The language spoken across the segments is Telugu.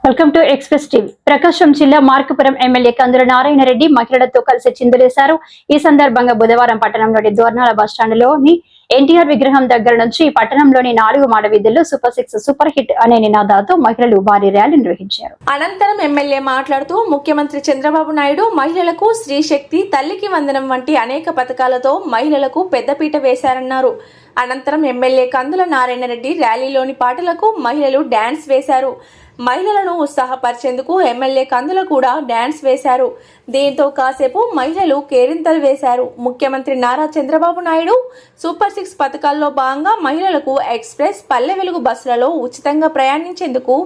Welcome to Express TV. Prakasam జిల్లా మార్కపురం ఎమ్మెల్యే కందుల నారాయణ రెడ్డి మహిళలతో కలిసి చిందులేశారు. ఈ సందర్భంగా బుధవారం పట్టణంలోని దోర్నాల బస్టాండ్లోని ఎన్టీఆర్ విగ్రహం దగ్గర నుంచి పట్టణంలోని 4 మాడ వీధుల్లో సూపర్ 6 సూపర్ హిట్ అనే నినాదాలతో మహిళలు భారీ ర్యాలీ నిర్వహించారు. అనంతరం ఎమ్మెల్యే మాట్లాడుతూ ముఖ్యమంత్రి చంద్రబాబు నాయుడు మహిళలకు స్త్రీ శక్తి, తల్లికి వందనం వంటి అనేక పథకాలతో మహిళలకు పెద్దపీట వేశారన్నారు. అనంతరం ఎమ్మెల్యే కందుల నారాయణ రెడ్డి ర్యాలీలోని పాటలకు మహిళలు డాన్స్ వేశారు. మహిళలను ఉత్సాహపరిచేందుకు ఎమ్మెల్యే కందుల కూడా డాన్స్ వేశారు. దీంతో కాసేపు మహిళలు కేరింతలు వేశారు. ముఖ్యమంత్రి నారా చంద్రబాబు నాయుడు సూపర్ 6 పథకాల్లో భాగంగా మహిళలకు ఎక్స్ప్రెస్, పల్లె వెలుగు బస్సులలో ఉచితంగా ప్రయాణించేందుకు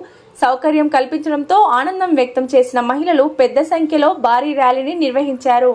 సౌకర్యం కల్పించడంతో ఆనందం వ్యక్తం చేసిన మహిళలు పెద్ద సంఖ్యలో భారీ ర్యాలీని నిర్వహించారు.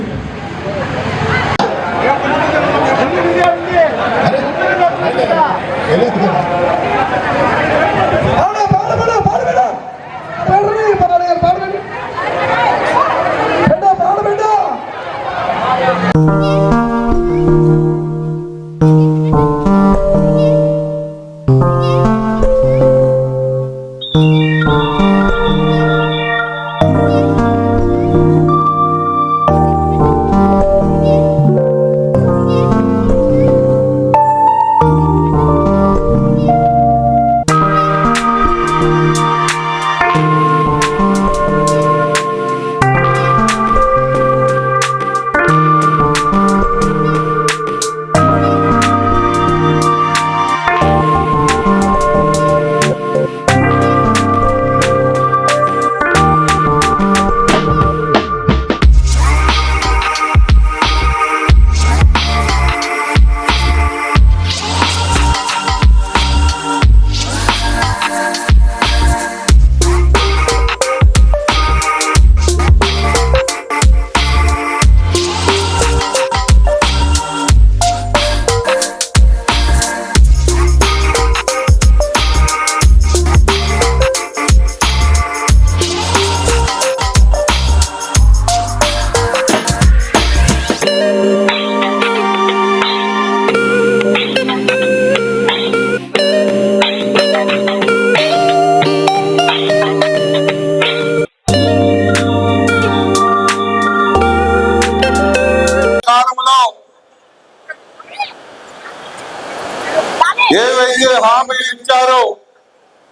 ఏవైతే హామీలు ఇచ్చారో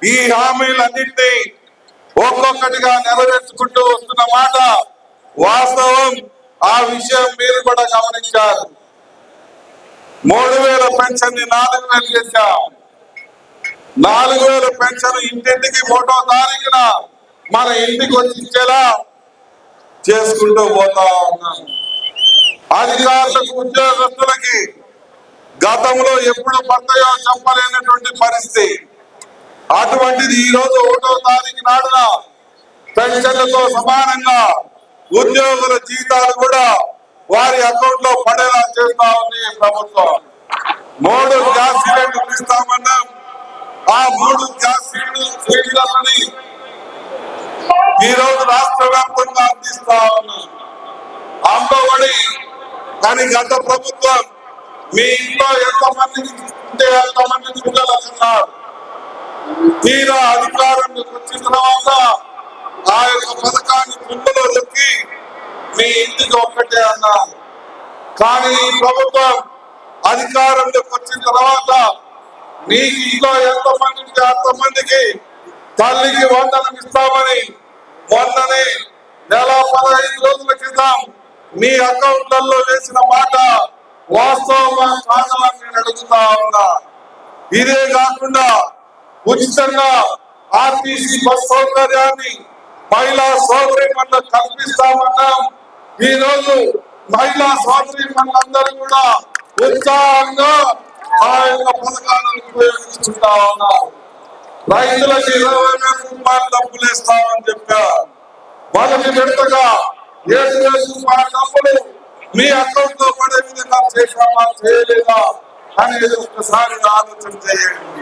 ఈ హామీలన్నింటినీ ఒక్కొక్కటిగా నెరవేర్చుకుంటూ వస్తున్న మాట వాస్తవం. ఆ విషయం మీరు కూడా గమనించారు. 3000 పెన్షన్ ని 4000 చేశాం. 4000 పెన్షన్ ఇంటింటికి 1వ తారీఖున మన ఇంటికి వచ్చి ఇచ్చేలా చేసుకుంటూ పోతా ఉన్నాం. అధికారులకు, ఉద్యోగస్తులకి గతంలో ఎప్పుడు పడతాయో చెప్పలేనటువంటి పరిస్థితి. అటువంటిది ఈ రోజు 1వ తారీఖు నాడున పెన్షన్లతో సమానంగా ఉద్యోగుల జీతాలు కూడా వారి అకౌంట్ లో పడేలా చేస్తా ఉంది ప్రభుత్వం. 3 గ్యాస్ సిలిండర్లు ఇస్తామన్నాం. ఆ 3 గ్యాస్ సిలిండర్లని ఈ రోజు రాష్ట్ర వ్యాప్తంగా అందిస్తా ఉన్నాం. అమ్మఒడి కానీ గత ప్రభుత్వం మీ ఇంట్లో ఎంతమందికి ఉంటే ఎంతమంది పిల్లలు అన్నారు. తీరా అధికారంలోకి వచ్చిన తర్వాత ఆ యొక్క పథకాన్ని కుండలో దొక్కి మీ ఇంటికి ఒక్కటే అన్నారు. కానీ ఈ ప్రభుత్వం అధికారంలోకి వచ్చిన తర్వాత మీకు ఇంట్లో ఎంతమంది ఉంటే అంతమందికి తల్లికి వందనం ఇస్తామని మొన్ననే నెల 15 రోజుల క్రితం మీ అకౌంట్లలో వేసిన మాట వాస్తవంగా కావాలని నేను అడుగుతా ఉన్నా. ఇదే కాకుండా ఉచితంగా ఆర్టీసీ బస్ సౌకర్యాన్ని మహిళా సోదరీమణులకు కల్పిస్తామన్నాం. ఈ రోజు మహిళా సోదరీమణులందరూ కూడా ఉత్సాహంగా ఆ యొక్క పథకాలను ఉపయోగించుకుంటా ఉన్నారు. రైతులకు 20,000 రూపాయలు డబ్బులు ఇస్తామని చెప్పారు. మొదటి విడతగా 7,000 రూపాయల డబ్బులు మీ అకౌంట్ లో పడే విధంగా చేశామా చేయలేదా అనేది ఒక్కసారి ఆలోచన చేయండి.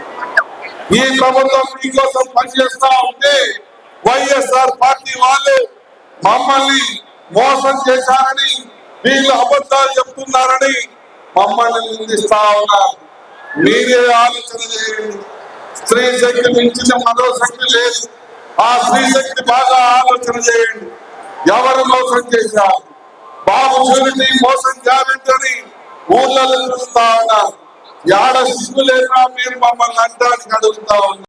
ఈ ప్రభుత్వం మీకోసం పనిచేస్తా ఉంటే వైఎస్ఆర్ పార్టీ వాళ్ళు మమ్మల్ని మోసం చేశారని, వీళ్ళు అబద్ధాలు చెప్తున్నారని మమ్మల్ని నిందిస్తా ఉన్నారు. మీరే ఆలోచన చేయండి. స్త్రీ శక్తి మించిన మరో శక్తి లేదు. ఆ స్త్రీశక్తి బాగా ఆలోచన చేయండి. ఎవరు మోసం చేశారు? బాబు షూరిటీ మోసం గ్యారెంటీ ఊళ్ళలో చూస్తా ఉన్నారు. యాడ సిగ్గు లేదా మీరు మమ్మల్ని అంటానికి అడుగుతా ఉన్నారు.